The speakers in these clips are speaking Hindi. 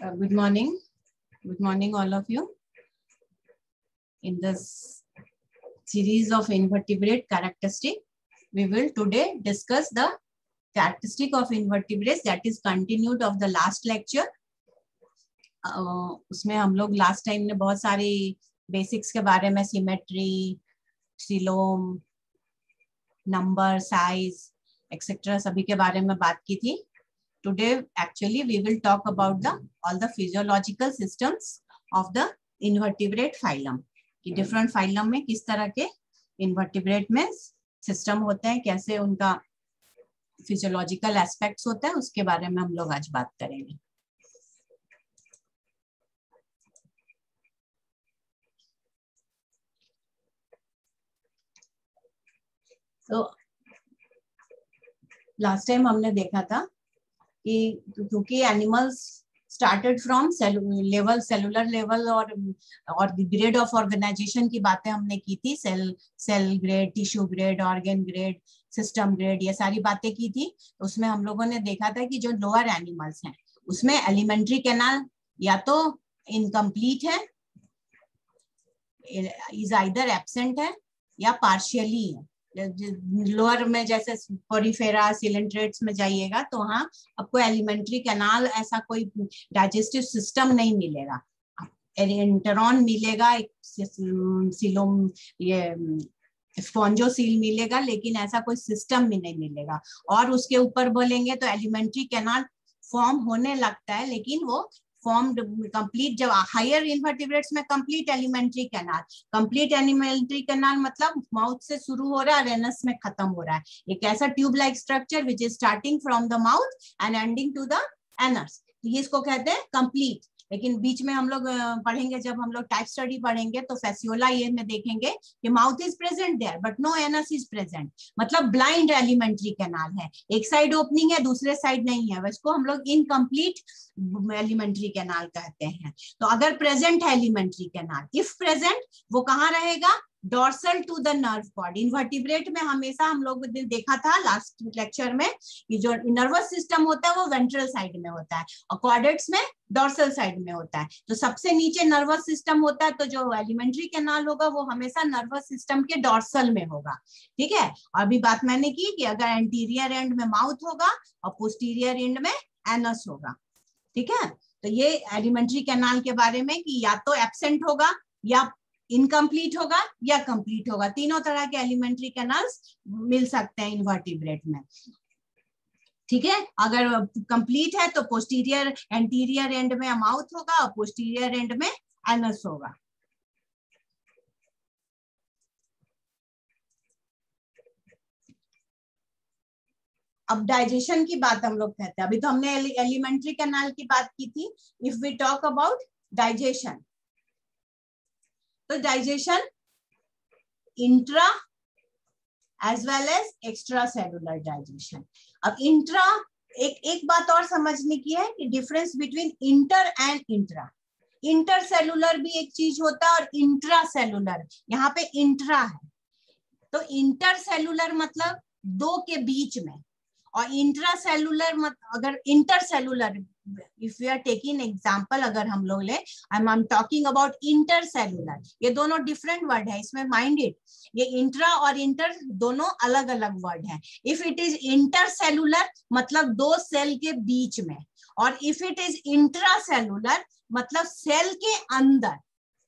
Good morning. Good morning, all of you. In this series of invertebrate characteristic, we will today discuss the characteristic of invertebrates that is continued of the last lecture. उसमें हम लोग लास्ट टाइम ने बहुत सारी बेसिक्स के बारे में symmetry, coelom, number, size etcetera सभी के बारे में बात की थी. Today actually we will talk about all the physiological systems of the invertebrate phylum कि different phylum में किस तरह के invertebrate में system होते हैं, कैसे उनका physiological aspects होता है, उसके बारे में हम लोग आज बात करेंगे. तो लास्ट टाइम हमने देखा था कि क्योंकि animals started from cellular level और ग्रेड ऑफ ऑर्गेनाइजेशन की बातें हमने की थी. Cell grade, tissue grade, organ grade, system grade, ये सारी बातें की थी. उसमें हम लोगों ने देखा था कि जो लोअर एनिमल्स हैं उसमें एलिमेंट्री कैनाल या तो इनकम्प्लीट है, इज आइदर एब्सेंट है या पार्शियली है. लोअर में जैसे पोरिफेरा, सिलेंट्रेट्स में जाइएगा तो वहाँ आपको एलिमेंट्री कैनाल ऐसा कोई डाइजेस्टिव सिस्टम नहीं मिलेगा. एंटेरॉन मिलेगा, सिलोम, ये स्पॉन्जोसील मिलेगा, लेकिन ऐसा कोई सिस्टम भी नहीं मिलेगा. और उसके ऊपर बोलेंगे तो एलिमेंट्री कैनाल फॉर्म होने लगता है, लेकिन वो फॉर्म कंप्लीट जब हायर इन्वर्टिब्रेट्स में कंप्लीट एलिमेंट्री कैनाल मतलब माउथ से शुरू हो रहा है और एनस में खत्म हो रहा है. एक ऐसा tube like structure which is starting from the mouth and ending to the anus, ये इसको कहते हैं कंप्लीट. लेकिन बीच में हम लोग पढ़ेंगे, जब हम लोग टाइप स्टडी पढ़ेंगे तो फैसियोला ये में देखेंगे कि mouth is present there but no anus is present, मतलब ब्लाइंड एलिमेंट्री कैनाल है. एक साइड ओपनिंग है, दूसरे साइड नहीं है, इसको हम लोग इनकम्प्लीट एलिमेंट्री कैनाल कहते हैं. तो अगर प्रेजेंट है एलिमेंट्री कैनाल, इफ प्रेजेंट, वो कहाँ रहेगा? Dorsal to the nerve cord. Invertebrate में हमेशा हम लोग ने देखा था लास्ट लेक्चर में कि जो नर्वस सिस्टम होता है वो वेंट्रल साइड में होता है और कॉर्डेट्स में डॉर्सल साइड में होता है. तो सबसे नीचे नर्वस सिस्टम होता है, तो जो एलिमेंट्री कैनाल होगा वो हमेशा नर्वस सिस्टम के डॉर्सल में होगा. ठीक है. अभी बात मैंने की कि अगर एंटीरियर एंड में माउथ होगा और पोस्टीरियर एंड में एनस होगा. ठीक है. तो ये एलिमेंट्री कैनाल के बारे में कि या तो एब्सेंट होगा या इनकम्प्लीट होगा या कंप्लीट होगा. तीनों तरह के एलिमेंट्री कैनाल्स मिल सकते हैं इन्वर्टिब्रेट में. ठीक है. अगर कंप्लीट है तो पोस्टीरियर एंटीरियर एंड में माउथ होगा और पोस्टीरियर एंड में एनस होगा. अब डाइजेशन की बात हम लोग कहते हैं. अभी तो हमने एलिमेंट्री कैनाल की बात की थी. If we talk about digestion, तो digestion intra as well as extra cellular digestion. अब इंट्रा, एक बात और समझने की है कि difference between inter and intra. Inter cellular भी एक चीज होता है और इंट्रा सेलुलर. यहाँ पे इंट्रा है तो इंटर सेलुलर मतलब दो के बीच में, और इंट्रा सेलुलर अगर intercellular, if you are taking example, अगर हम लोग ले, I am talking about intercellular. ये दोनों डिफरेंट वर्ड है, इसमें माइंड इट. ये इंट्रा और इंटर दोनों अलग अलग वर्ड है. If it is intercellular मतलब दो सेल के बीच में, और if it is intracellular मतलब सेल के अंदर.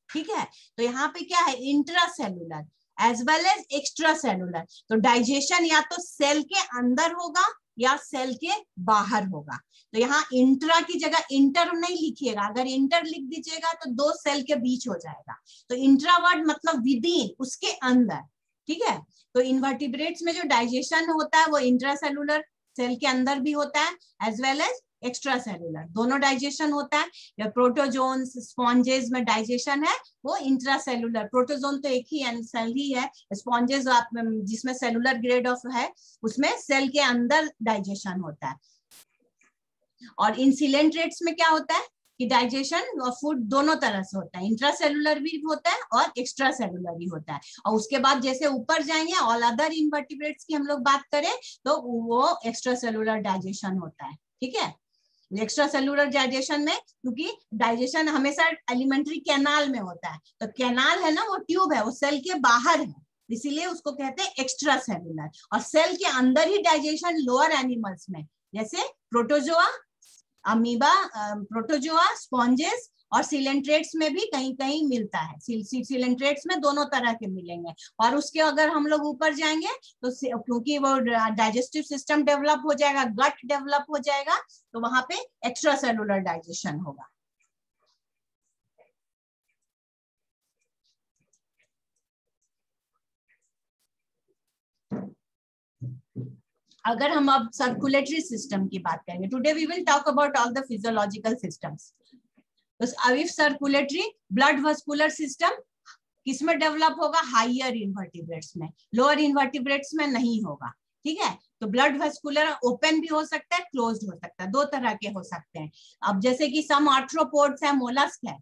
ठीक है. तो यहाँ पे क्या है? Intra cellular as well as extra cellular. तो डाइजेशन या तो सेल के अंदर होगा या सेल के बाहर होगा. तो यहाँ इंट्रा की जगह इंटर नहीं लिखिएगा. अगर इंटर लिख दीजिएगा तो दो सेल के बीच हो जाएगा. तो इंट्रा वर्ड मतलब विद इन, उसके अंदर. ठीक है. तो इन्वर्टिब्रेट्स में जो डाइजेशन होता है वो इंट्रा सेलुलर, सेल के अंदर भी होता है, as well as extra cellular, दोनों डाइजेशन होता है. या प्रोटोजोन्स, स्पॉन्जेस में डाइजेशन है वो इंट्रा सेलुलर. प्रोटोजोन तो एक ही सेल ही है. स्पॉन्जेस आप जिसमें सेलुलर ग्रेड ऑफ है उसमें सेल के अंदर डाइजेशन होता है. और इन सिलेंट्रेट्स में क्या होता है कि डाइजेशन और फूड दोनों तरह से होता है. इंट्रा सेलुलर भी होता है और एक्स्ट्रा सेलुलर भी होता है. और उसके बाद जैसे ऊपर जाएंगे ऑल अदर इन्वर्टिब्रेट्स की हम लोग बात करें तो वो एक्स्ट्रा सेलुलर डाइजेशन होता है. ठीक है. एक्स्ट्रा सेलुलर डाइजेशन में, क्योंकि डाइजेशन हमेशा एलिमेंट्री कैनाल में होता है, तो कैनाल है ना वो ट्यूब है, वो सेल के बाहर है, इसीलिए उसको कहते हैं एक्स्ट्रा सेलुलर। और सेल के अंदर ही डाइजेशन लोअर एनिमल्स में, जैसे प्रोटोजोआ, अमीबा, प्रोटोजोआ, स्पॉन्जेस और सिलेंट्रेट्स में भी कहीं कहीं मिलता है। सिलेंट्रेट्स में दोनों तरह के मिलेंगे। और उसके अगर हम लोग ऊपर जाएंगे तो क्योंकि वो डाइजेस्टिव सिस्टम डेवलप हो जाएगा, गट डेवलप हो जाएगा, तो वहां पे एक्स्ट्रा सेलुलर डाइजेशन होगा। अगर हम अब सर्कुलेटरी सिस्टम की बात करेंगे, today we will talk about all the physiological systems. If circulatory blood vascular system किसमें डेवलप होगा? हायर इन्वर्टिब्रेट्स में, लोअर इन्वर्टिब्रेट्स में नहीं होगा। ठीक है, तो ब्लड वस्कुलर ओपन भी हो सकता है, क्लोज्ड हो सकता है, दो तरह के हो सकते हैं। अब जैसे कि सम आर्थ्रोपोड्स है, मोलस्क है,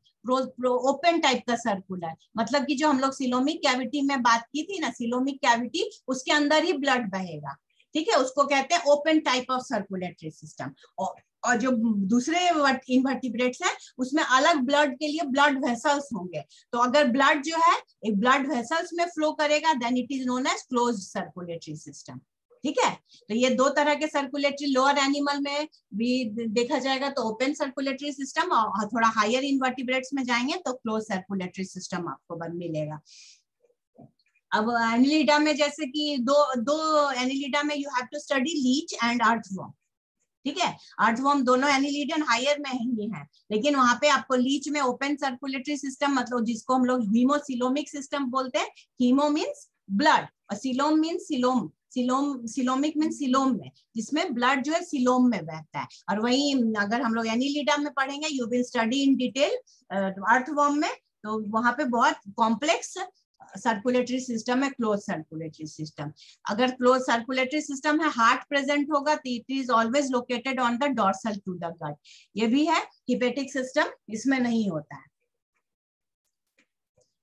ओपन टाइप का सर्कुलर, मतलब कि जो हम लोग सिलोमिक कैविटी में बात की थी ना, सिलोमिक कैविटी, उसके अंदर ही ब्लड बहेगा। ठीक है, उसको कहते हैं open type of circulatory system. और जो दूसरे इन्वर्टिब्रेट्स हैं उसमें अलग ब्लड के लिए ब्लड वेसल्स होंगे। तो अगर ब्लड जो है एक ब्लड वेसल्स में फ्लो करेगा, then it is known as closed circulatory system. ठीक है, तो ये दो तरह के सर्कुलेटरी, लोअर एनिमल में भी देखा जाएगा तो ओपन सर्कुलेटरी सिस्टम, और थोड़ा हायर इन्वर्टिब्रेट्स में जाएंगे तो क्लोज सर्कुलेटरी सिस्टम आपको मिलेगा। अब एनिलिडा में जैसे कि दो एनिलिडा में you have to study leech and earthworm. ठीक है, अर्थवर्म दोनों एनिलिडन हायर में ही है, लेकिन वहां पे आपको लीच में ओपन सर्कुलेटरी सिस्टम, मतलब जिसको हम लोग हीमोसिलोमिक सिस्टम बोलते हैं। हीमो मीन्स ब्लड और coelom means coelom, coelomic means coelom में, जिसमें ब्लड जो है सिलोम में बहता है। और वही अगर हम लोग एनिलिडा में पढ़ेंगे, you will study in detail earthworm में, तो वहां पे बहुत कॉम्प्लेक्स सर्कुलेटरी सिस्टम है, क्लोज सर्कुलेटरी सिस्टम। अगर क्लोज सर्कुलेटरी सिस्टम है, हार्ट प्रेजेंट होगा तो it is always located on the dorsal to the gut. ये भी है हिपेटिक सिस्टम, इसमें नहीं होता है।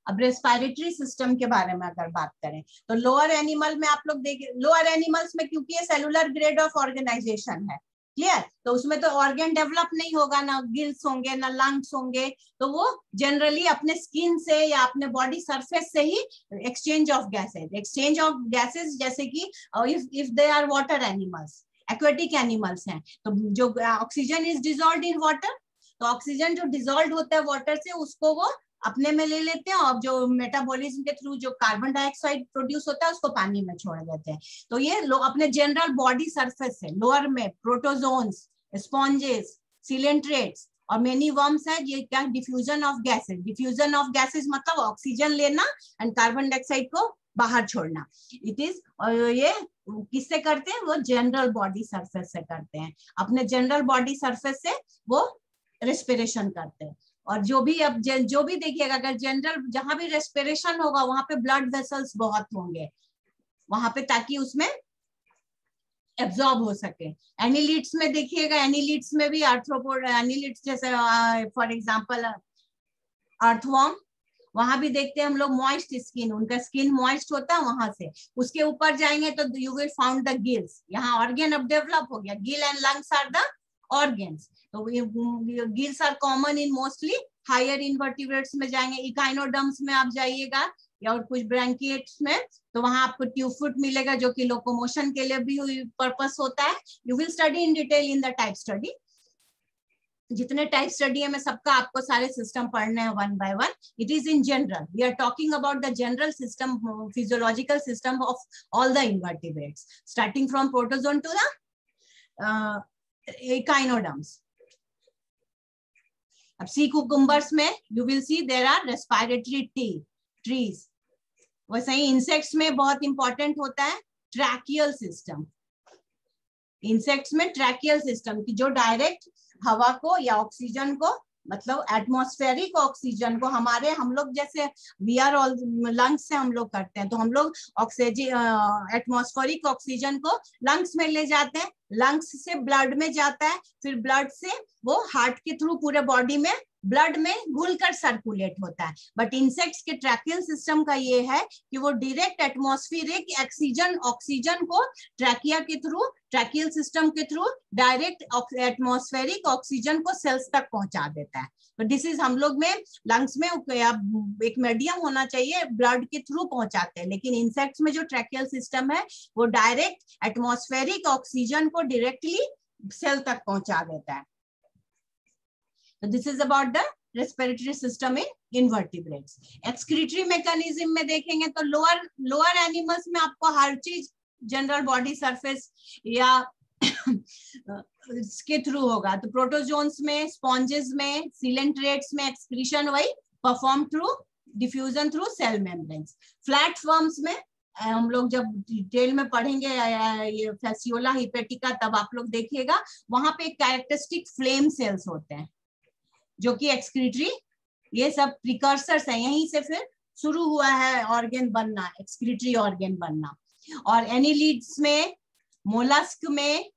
अब रेस्पिरेटरी सिस्टम के बारे में अगर बात करें तो लोअर एनिमल में आप लोग देखिए, लोअर एनिमल्स में क्योंकि ये सेलुलर ग्रेड ऑफ ऑर्गेनाइजेशन है, क्लियर, तो उसमें तो ऑर्गन डेवलप नहीं होगा, ना गिल्स होंगे ना लंग्स होंगे, तो वो जनरली अपने स्किन से या अपने बॉडी सरफेस से ही एक्सचेंज ऑफ गैसेज, जैसे कि if they are water animals, aquatic animals हैं, तो जो oxygen is dissolved in water, तो ऑक्सीजन जो डिजॉल्व होता है वाटर से, उसको वो अपने में ले लेते हैं, और जो मेटाबॉलिज्म के थ्रू जो कार्बन डाइऑक्साइड प्रोड्यूस होता है उसको पानी में छोड़ देते हैं। तो ये अपने जनरल बॉडी सरफेस से लोअर में प्रोटोजोन्स, स्पॉन्जेस, सिलेंट्रेट्स और मेनी वर्म्स है। ये क्या? Diffusion of gases. Diffusion of gases मतलब ऑक्सीजन लेना एंड कार्बन डाइऑक्साइड को बाहर छोड़ना। इट इज, ये किससे करते हैं? वो जनरल बॉडी सरफेस से करते हैं, अपने जनरल बॉडी सरफेस से वो रेस्पिरेशन करते हैं। और जो भी अब जो भी देखिएगा, अगर जनरल जहां भी रेस्पिरेशन होगा वहां पे ब्लड वेसल्स बहुत होंगे वहां पे, ताकि उसमें एब्जॉर्ब हो सके। एनिलिड्स में देखिएगा, एनिलिड्स में भी आर्थ्रोपोड एनिलिड्स, जैसे फॉर एग्जांपल अर्थवर्म, वहां भी देखते हैं हम लोग मॉइस्ट स्किन, उनका स्किन मॉइस्ट होता है, वहां से उसके ऊपर जाएंगे तो you will found the gills. यहाँ ऑर्गन अब डेवलप हो गया, gill and lungs are the organs. तो gills are common in mostly higher invertebrates में जाएंगे। इकाइनोडर्म्स में आप जाइएगा या और कुछ ब्रैंकिएट्स में, तो वहां आपको ट्यूब फुट मिलेगा जो कि लोकोमोशन के लिए भी पर्पस होता है। You will study in detail in the type study. जितने टाइप स्टडी है में सबका आपको सारे सिस्टम पढ़ने हैं one by one. It is in general, we are talking about the general system, physiological system of all the invertebrates, starting from protozoan to the echinoderms. अब सी कुकुम्बर्स में you will see there are respiratory trees. वैसे ही इंसेक्ट्स में बहुत इंपॉर्टेंट होता है ट्रैकियल सिस्टम। इंसेक्ट्स में ट्रैकियल सिस्टम की जो डायरेक्ट हवा को या ऑक्सीजन को, मतलब एटमॉस्फेरिक ऑक्सीजन को, हम लोग जैसे वी आर ऑल लंग्स से हम लोग करते हैं, तो हम लोग ऑक्सीजन एटमॉस्फेरिक ऑक्सीजन को लंग्स में ले जाते हैं, लंग्स से ब्लड में जाता है, फिर ब्लड से वो हार्ट के थ्रू पूरे बॉडी में ब्लड में घुलकर सर्कुलेट होता है। बट इंसेक्ट्स के ट्रैकियल सिस्टम का ये है कि वो डायरेक्ट एटमॉस्फेरिक ऑक्सीजन को ट्रैकिया के थ्रू, ट्रैकियल सिस्टम के थ्रू डायरेक्ट एटमॉस्फेरिक ऑक्सीजन को सेल्स तक पहुंचा देता है। तो दिस इज, हम लोग में लंग्स में एक मीडियम होना चाहिए, ब्लड के थ्रू पहुंचाते हैं, लेकिन इंसेक्ट्स में जो ट्रैकियल सिस्टम है वो डायरेक्ट एटमॉस्फेरिक ऑक्सीजन को डायरेक्टली सेल तक पहुंचा देता है। So this is about the respiratory system in invertebrates. Excretory mechanism में देखेंगे तो लोअर एनिमल्स में आपको हर चीज जनरल बॉडी सरफेस या इसके थ्रू होगा। तो प्रोटोजोन्स में, स्पॉन्जेस में, सीलेंट्रेट्स में एक्सक्रीशन वही perform through diffusion through cell membranes. Flat forms में हम लोग जब डिटेल में पढ़ेंगे ये फैसियोला हिपेटिका, तब आप लोग देखिएगा वहां पे एक कैरेक्टरिस्टिक फ्लेम सेल्स होते हैं जो कि एक्सक्रीटरी, ये सब प्रिकर्सर्स हैं, यहीं से फिर शुरू हुआ है ऑर्गन बनना, एक्सक्रीटरी ऑर्गन बनना। और एनिलिड्स में, मोलस्क में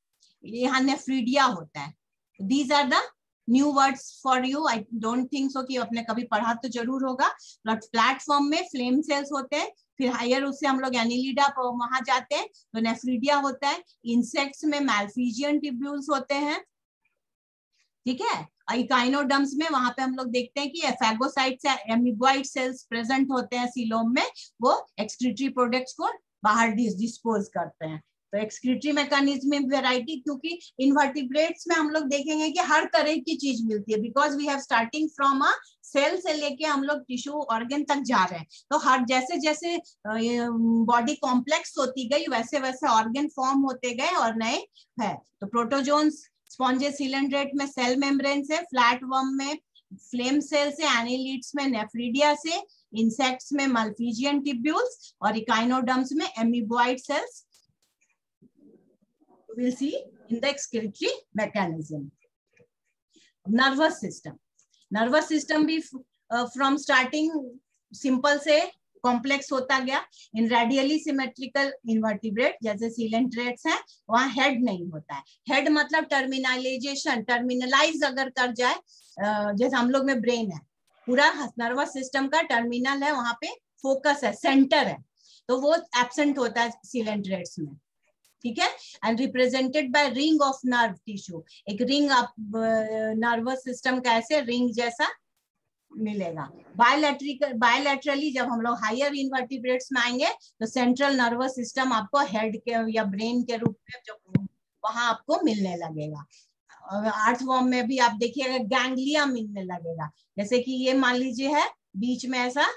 यहाँ नेफ्रीडिया होता है। These are the new words for you, I don't think so कि आपने कभी पढ़ा तो जरूर होगा। बट प्लेटफॉर्म में फ्लेम सेल्स होते हैं, फिर हायर उससे हम लोग एनिलिडा वहां जाते हैं तो नेफ्रीडिया होता है। इंसेक्ट्स में मैल्फिजियन ट्यूब्यूल्स होते हैं, ठीक है। इकाइनोडर्म्स में वहां पे हम लोग देखते हैं कि फैगोसाइट्स या एमीबॉइड सेल्स प्रेजेंट होते हैं सीलोम में, वो एक्सक्रीटरी प्रोडक्ट्स को बाहर डिस्पोज करते हैं। तो एक्सक्रीटरी मैकेनिज्म में वैरायटी, क्योंकि इनवर्टिब्रेट्स में हम लोग देखेंगे कि हर तरह की चीज मिलती है, because we have starting from a cell से लेके हम लोग टिश्यू ऑर्गन तक जा रहे हैं। तो हर जैसे जैसे बॉडी कॉम्प्लेक्स होती गई वैसे वैसे ऑर्गन फॉर्म होते गए और नए है। तो प्रोटोजोन्स, स्पॉन्जेस, सीलेंट्रेट में सेल मेम्ब्रेन से, फ्लैट वर्म में फ्लेम सेल से, एनिलिड्स में नेफ्रीडिया से, इंसेक्ट्स में मल्फीजियन ट्यूब्यूल्स और इकाइनोडर्म्स में amoeboid cells. We'll see in the excretory mechanism. Nervous system. Nervous system भी from starting simple से कॉम्प्लेक्स होता गया। इन रेडियली सिमेट्रिकल इन्वर्टिब्रेट जैसे सीलेंट्रेट्स हैं, वहां हेड नहीं होता है। हेड मतलब टर्मिनलाइजेशन, टर्मिनलाइज अगर कर जाए, जैसे हम लोग में ब्रेन है, पूरा नर्वस सिस्टम का टर्मिनल है, वहां पे फोकस है, सेंटर है, तो वो एब्सेंट होता है सीलेंट्रेट्स में, ठीक है। And represented by ring of nerve tissue, एक रिंग आप नर्वस सिस्टम का ऐसे रिंग जैसा मिलेगा। बायलैटरली जब हम लोग हायर इन्वर्टिब्रेट्स में आएंगे तो सेंट्रल नर्वस सिस्टम आपको हेड के या ब्रेन के रूप में जो वहां आपको मिलने लगेगा। अर्थवॉर्म में भी आप देखिएगा गैंग्लिया मिलने लगेगा, जैसे कि ये मान लीजिए है, बीच में ऐसा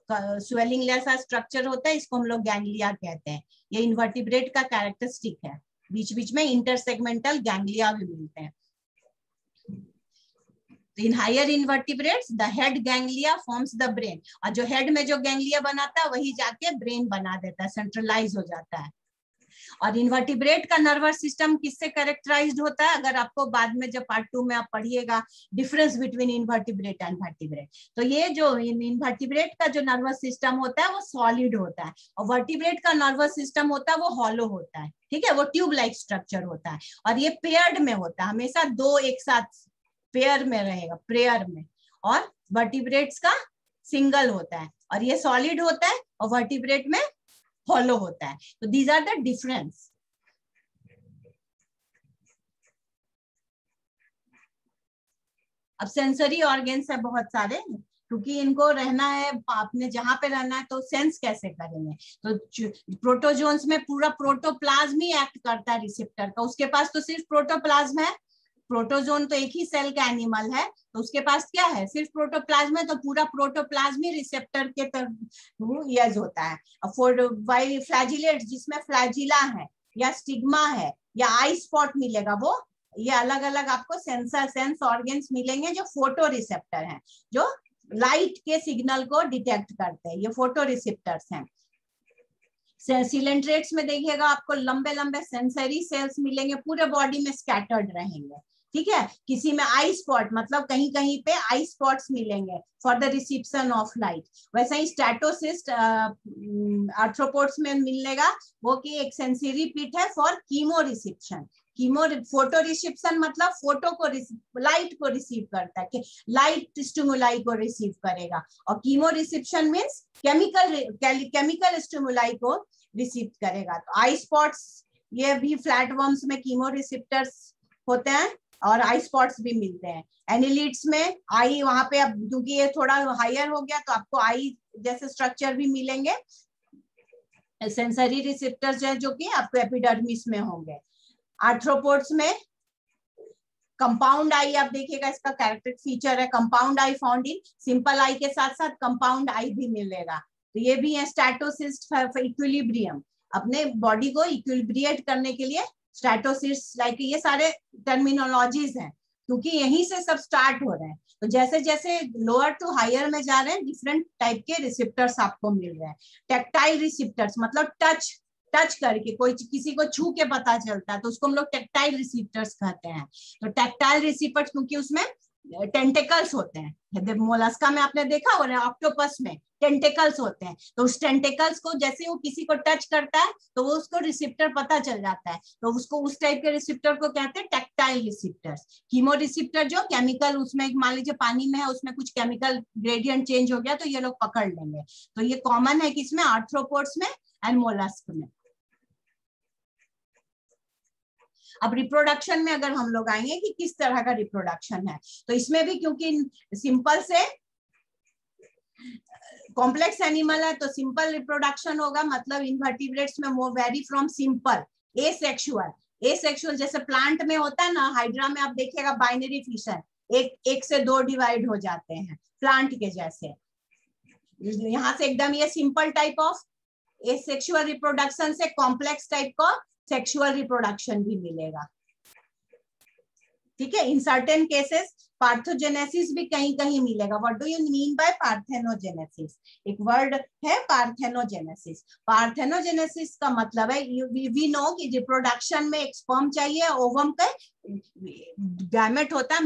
स्वेलिंग जैसा स्ट्रक्चर होता है, इसको हम लोग गैंग्लिया कहते हैं। ये इन्वर्टिब्रेट का कैरेक्टरिस्टिक है, बीच बीच में इंटरसेगमेंटल गैंग्लिया भी मिलते हैं। In higher invertebrates, the head ganglia forms the brain, और जो हेड में जो गैंग्लिया बनाता है वही जाके ब्रेन बना देता है, सेंट्रलाइज हो जाता है। और इन्वर्टिब्रेट का नर्वस सिस्टम किससे कैरेक्टराइज्ड होता है, अगर आपको बाद में जब पार्ट 2 में आप पढ़िएगा difference between invertebrate and vertebrate, तो ये जो इन्वर्टिब्रेट का जो नर्वस सिस्टम होता है वो सॉलिड होता है, और वर्टिब्रेट का नर्वस सिस्टम होता है वो हॉलो होता है, ठीक है, वो ट्यूब लाइक स्ट्रक्चर होता है। और ये पेयर्ड में होता है, हमेशा दो एक साथ पेयर में रहेगा, प्रेयर में। और वर्टिब्रेट्स का सिंगल होता है, और ये सॉलिड होता है, और वर्टिब्रेट में हॉलो होता है। तो दीज आर द डिफरेंस। अब सेंसरी ऑर्गन्स है बहुत सारे, क्योंकि इनको रहना है, आपने जहां पे रहना है तो सेंस कैसे करेंगे। तो प्रोटोजोन्स में पूरा प्रोटोप्लाज्म ही एक्ट करता है रिसेप्टर का, उसके पास तो सिर्फ प्रोटोप्लाज्म है। प्रोटोजोन तो एक ही सेल का एनिमल है, तो उसके पास क्या है, सिर्फ प्रोटोप्लाज्म है, तो पूरा प्रोटोप्लाज्म ही रिसेप्टर के तरफ यूज होता है। फ्लैजिलेट जिसमें फ्लैजिला है या स्टिग्मा है या आई स्पॉट मिलेगा, वो ये अलग अलग आपको सेंस ऑर्गन्स मिलेंगे जो फोटो रिसेप्टर हैं, जो लाइट के सिग्नल को डिटेक्ट करते हैं, ये फोटो रिसेप्टर्स हैं। सिलेंट्रेट्स में देखिएगा आपको लंबे लंबे सेंसरी सेल्स मिलेंगे, पूरे बॉडी में स्कैटर्ड रहेंगे, ठीक है। किसी में आई स्पॉट मतलब कहीं कहीं पे आई स्पॉट्स मिलेंगे for the reception of light. वैसे ही स्टैटोसिस्ट आर्थ्रोपोड्स में मिलेगा, वो कि एक सेंसरी पिट है for chemo reception. Chemo photo reception मतलब फोटो को लाइट को रिसीव करता है, कि लाइट स्टिमुलाई को रिसीव करेगा, और chemo reception means chemical stimuli को रिसीव करेगा। तो आई स्पॉट्स, ये भी फ्लैट वर्म्स में कीमो रिसेप्टर्स होते हैं और आई स्पॉट्स भी मिलते हैं। एनिलिड्स में आई, वहां पे अब क्योंकि ये थोड़ा हायर हो गया तो आपको आई जैसे स्ट्रक्चर भी मिलेंगे। सेंसरी रिसेप्टर्स है जो कि आपको एपिडर्मिस में होंगे। आर्थ्रोपोड्स में कंपाउंड आई, आप देखिएगा इसका कैरेक्टरिस्टिक फीचर है compound I found in, simple I के साथ साथ कंपाउंड आई भी मिलेगा। तो ये भी है स्टैटोसिस्ट इक्विलिब्रियम, अपने बॉडी को इक्विलिब्रिएट करने के लिए स्टैटोसिस्ट, लाइक ये सारे टर्मिनोलॉजीज हैं क्योंकि यहीं से सब स्टार्ट हो रहे हैं। तो जैसे जैसे लोअर टू हायर में जा रहे हैं डिफरेंट टाइप के रिसेप्टर्स आपको मिल रहे हैं। टेक्टाइल रिसेप्टर्स मतलब टच करके कोई किसी को छू के पता चलता है तो उसको हम लोग टेक्टाइल रिसेप्टर्स कहते हैं। तो टेक्टाइल रिसेप्टर्स क्योंकि उसमें टेंटेकल्स होते हैं, मोलस्का में आपने देखा हो, ऑक्टोपस में टेंटेकल्स होते हैं, तो उस टेंटेकल्स को जैसे वो किसी को टच करता है तो वो उसको रिसेप्टर पता चल जाता है, तो उसको उस टाइप के रिसेप्टर को कहते हैं टेक्टाइल रिसेप्टर्स। कीमो रिसेप्टर जो केमिकल, उसमें मान लीजिए पानी में है, उसमें कुछ केमिकल ग्रेडियंट चेंज हो गया तो ये लोग पकड़ लेंगे। तो ये कॉमन है किसमें, आर्थ्रोपोड्स में एंड मोलस्क में। अब रिप्रोडक्शन में अगर हम लोग आएंगे कि किस तरह का रिप्रोडक्शन है, तो इसमें भी क्योंकि सिंपल से कॉम्प्लेक्स एनिमल है तो सिंपल रिप्रोडक्शन होगा, मतलब इनवर्टिब्रेट्स में वो वेरी फ्रॉम सिंपल एसेक्सुअल जैसे प्लांट में होता है ना, हाइड्रा में आप देखिएगा बाइनरी फिशन, एक से दो डिवाइड हो जाते हैं प्लांट के जैसे। यहाँ से एकदम ये simple type of asexual reproduction से कॉम्प्लेक्स टाइप का सेक्सुअल रिप्रोडक्शन भी मिलेगा। ठीक है, इन सर्टेन केसेस पार्थेनोजेनेसिस भी कहीं कहीं मिलेगा। What do you mean by parthenogenesis? एक वर्ड है पार्थेनोजेनेसिस। पार्थेनोजेनेसिस का मतलब है वी नो कि रिप्रोडक्शन में एक स्पर्म चाहिए, ओवम का गैमेट होता है,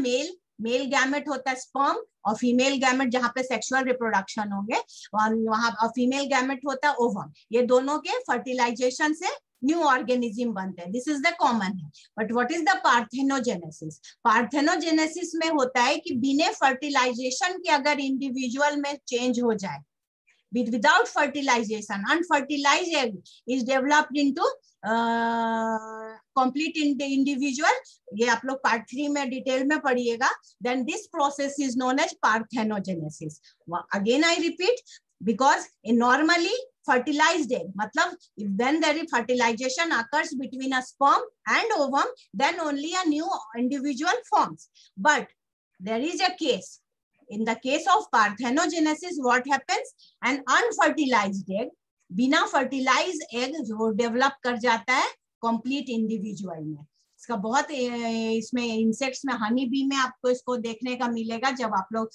मेल गैमेट होता है स्पर्म, और फीमेल गैमेट जहां पे सेक्सुअल रिप्रोडक्शन होंगे और वहां फीमेल गैमेट होता है ओवम। ये दोनों के फर्टिलाइजेशन से न्यू ऑर्गेनिज्म बनते हैं, दिस इज द कॉमन है। But what is the parthenogenesis? Parthenogenesis में होता है कि बिना फर्टिलाइजेशन के अगर इंडिविजुअल में चेंज हो जाए, without fertilization, unfertilized egg is developed into complete individual, ये आप लोग पार्ट 3 में डिटेल में पढ़िएगा, then this process is known as parthenogenesis. Again I repeat, because normally fertilized egg, matlab when there is fertilization occurs between a sperm and ovum, then only a new individual forms. But there is a case, in the case of parthenogenesis what happens, an unfertilized egg, बिना fertilized egg जो डेवलप कर जाता है complete individual में। इसका बहुत इसमें इंसेक्ट्स में हनी बी में आपको इसको देखने का मिलेगा, जब आप लोग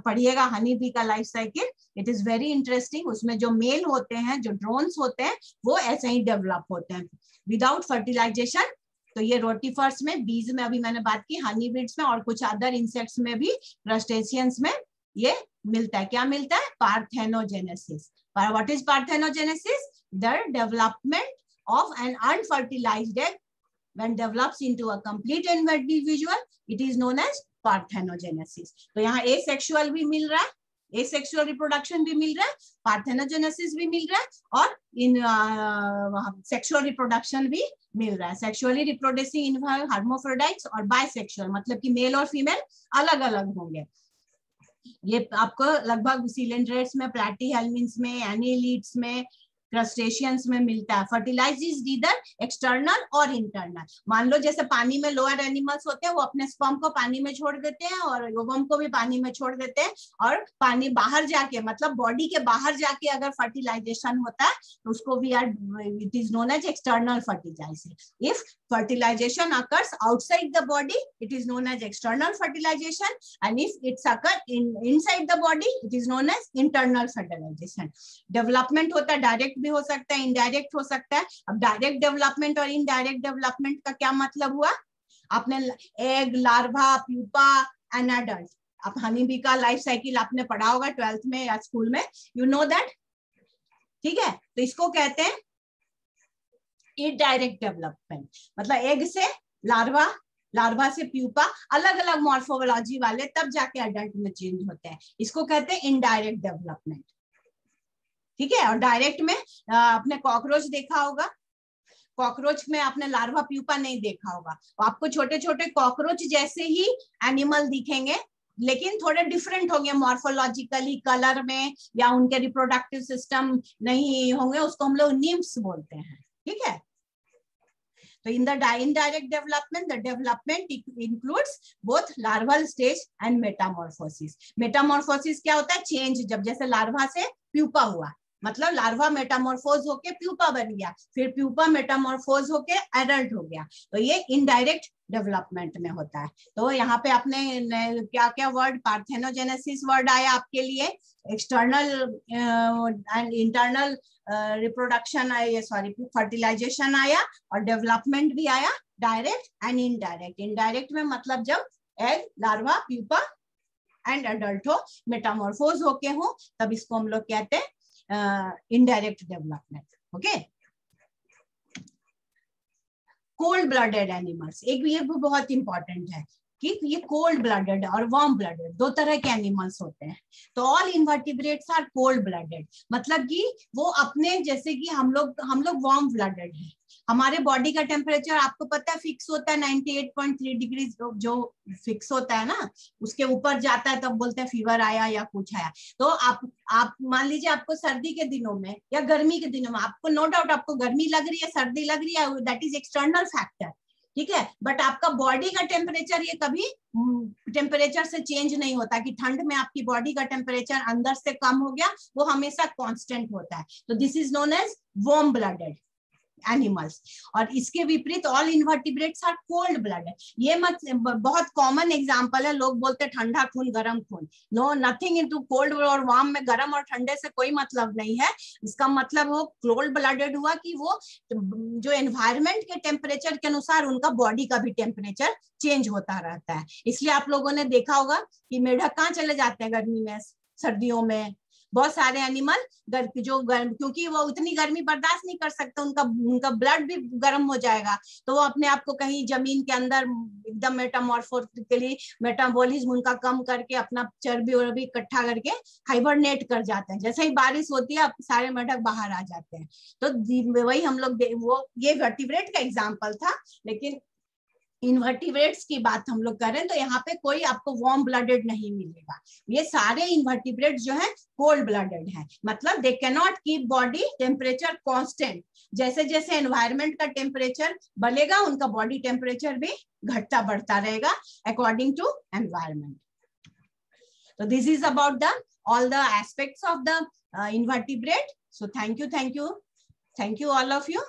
पढ़िएगा हनी बी का life cycle, it is very interesting. उसमें जो मेल होते हैं, जो ड्रोन्स होते हैं, वो ऐसे ही डेवलप होते हैं विदाउट फर्टिलाइजेशन। तो ये रोटीफर्स में, बीज में अभी मैंने बात की, हनी बीड्स में और कुछ अदर इंसेक्ट्स में भी, क्रस्टेशियंस में ये मिलता है। क्या मिलता है? Parthenogenesis. What is parthenogenesis? The development of an unfertilized egg when develops into a complete individual, it is known as parthenogenesis. तो यहाँ asexual भी मिल रहा है, asexual reproduction भी मिल रहा है, parthenogenesis भी मिल रहा है, और इन sexual reproduction भी मिल रहा है। Sexually reproducing involve hermaphrodites और bisexual, मतलब कि मेल और फीमेल अलग अलग होंगे। ये आपको लगभग सिलेंड्रेट्स में, प्लैटीहेल्मिन्स में, एनिलिड्स में, क्रस्टेशियंस में मिलता है। फर्टिलाइज इज ईदर एक्सटर्नल और इंटरनल। मान लो जैसे पानी में लोअर एनिमल्स होते हैं, वो अपने स्पर्म को पानी में छोड़ देते हैं और ओवम को भी पानी में छोड़ देते हैं, और पानी बाहर जाके, मतलब बॉडी के बाहर जाके अगर फर्टिलाइजेशन होता है तो उसको we are, it is known as external fertilization. If fertilization occurs outside the body, it is known as external fertilization, and if it's occur inside the body, it is known as internal fertilization. Development होता है, डायरेक्ट भी हो सकता है, इनडायरेक्ट हो सकता है। अब डायरेक्ट डेवलपमेंट और इनडायरेक्ट डेवलपमेंट का क्या मतलब हुआ? आपने egg, larva, pupa and adult, आप हनी बी का लाइफ साइकिल आपने पढ़ा होगा 12th में या स्कूल में, यू नो दैट। ठीक है, तो इसको कहते हैं इनडायरेक्ट डेवलपमेंट, मतलब एग से लार्वा, लार्वा से प्यूपा, अलग अलग मॉर्फोलॉजी वाले, तब जाके अडल्ट में चेंज होते हैं। इसको कहते हैं इनडायरेक्ट डेवलपमेंट, ठीक है। और डायरेक्ट में आपने कॉकरोच देखा होगा, कॉकरोच में आपने लार्वा प्यूपा नहीं देखा होगा, आपको छोटे छोटे कॉकरोच जैसे ही एनिमल दिखेंगे, लेकिन थोड़े डिफरेंट होंगे मॉर्फोलॉजिकली, कलर में, या उनके रिप्रोडक्टिव सिस्टम नहीं होंगे, उसको हम लोग निम्फ्स बोलते हैं, ठीक है। तो in the indirect development, the development includes both larval stage and metamorphosis. Metamorphosis क्या होता है? चेंज, जब जैसे लार्वा से प्यूपा हुआ, मतलब लार्वा मेटामॉर्फोज होके प्यूपा बन गया, फिर प्यूपा मेटामॉर्फोज होके एडल्ट हो गया, तो ये इनडायरेक्ट डेवलपमेंट में होता है। तो यहाँ पे आपने क्या क्या वर्ड, पार्थेनोजेनेसिस वर्ड आया आपके लिए, एक्सटर्नल एंड इंटरनल रिप्रोडक्शन आया, सॉरी फर्टिलाइजेशन आया, और डेवलपमेंट भी आया, डायरेक्ट एंड इनडायरेक्ट। इनडायरेक्ट में मतलब जब egg, larva, pupa and adult हो, मेटामॉर्फोज होके हो, तब इसको हम लोग कहते हैं indirect development, okay. Cold blooded animals, एक ये भी बहुत इंपॉर्टेंट है कि ये कोल्ड ब्लडेड और वार्म ब्लडेड दो तरह के एनिमल्स होते हैं। तो all invertebrates are cold blooded, मतलब कि वो अपने, जैसे कि हम लोग वार्म ब्लडेड हैं, हमारे बॉडी का टेम्परेचर आपको पता है फिक्स होता है 98.3 डिग्री, जो फिक्स होता है ना, उसके ऊपर जाता है तब बोलते हैं फीवर आया या कुछ आया। तो आप मान लीजिए आपको सर्दी के दिनों में या गर्मी के दिनों में, आपको नो डाउट आपको गर्मी लग रही है, सर्दी लग रही है, दैट इज एक्सटर्नल फैक्टर, ठीक है। बट आपका बॉडी का टेम्परेचर ये कभी टेम्परेचर से चेंज नहीं होता कि ठंड में आपकी बॉडी का टेम्परेचर अंदर से कम हो गया, वो हमेशा कांस्टेंट होता है। तो this is known as warm blooded animals. और इसके विपरीत all invertebrates are cold blooded. ये बहुत कॉमन एग्जांपल है, लोग बोलते हैं ठंडा खून गरम खून, नो, नथिंग इनटू कोल्ड और वार्म में गरम और ठंडे से कोई मतलब नहीं है। इसका मतलब वो कोल्ड ब्लडेड हुआ कि वो जो एनवायरमेंट के टेम्परेचर के अनुसार उनका बॉडी का भी टेम्परेचर चेंज होता रहता है। इसलिए आप लोगों ने देखा होगा कि मेढक कहाँ चले जाते हैं गर्मी में, सर्दियों में, बहुत सारे एनिमल क्योंकि वो उतनी गर्मी बर्दाश्त नहीं कर सकते, उनका ब्लड भी गर्म हो जाएगा, तो वो अपने आप को कहीं जमीन के अंदर एकदम मेटामॉर्फोसिकली मेटाबॉलिज्म उनका कम करके अपना चर्बी वर्बी इकट्ठा करके हाइबरनेट कर जाते हैं। जैसे ही बारिश होती है सारे मेढक बाहर आ जाते हैं। तो वही हम लोग ये वर्टिब्रेट का एग्जाम्पल था, लेकिन इन्वर्टिब्रेट्स की बात हम लोग करें तो यहाँ पे कोई आपको वार्म ब्लडेड नहीं मिलेगा। ये सारे इन्वर्टिब्रेट्स जो है कोल्ड ब्लडेड है, मतलब they can not keep body temperature constant. जैसे जैसे एनवायरमेंट का टेम्परेचर बढ़ेगा उनका बॉडी टेम्परेचर भी घटता बढ़ता रहेगा अकॉर्डिंग टू एनवायरमेंट। तो this is about the all the aspects of the invertebrate. So thank you all of you.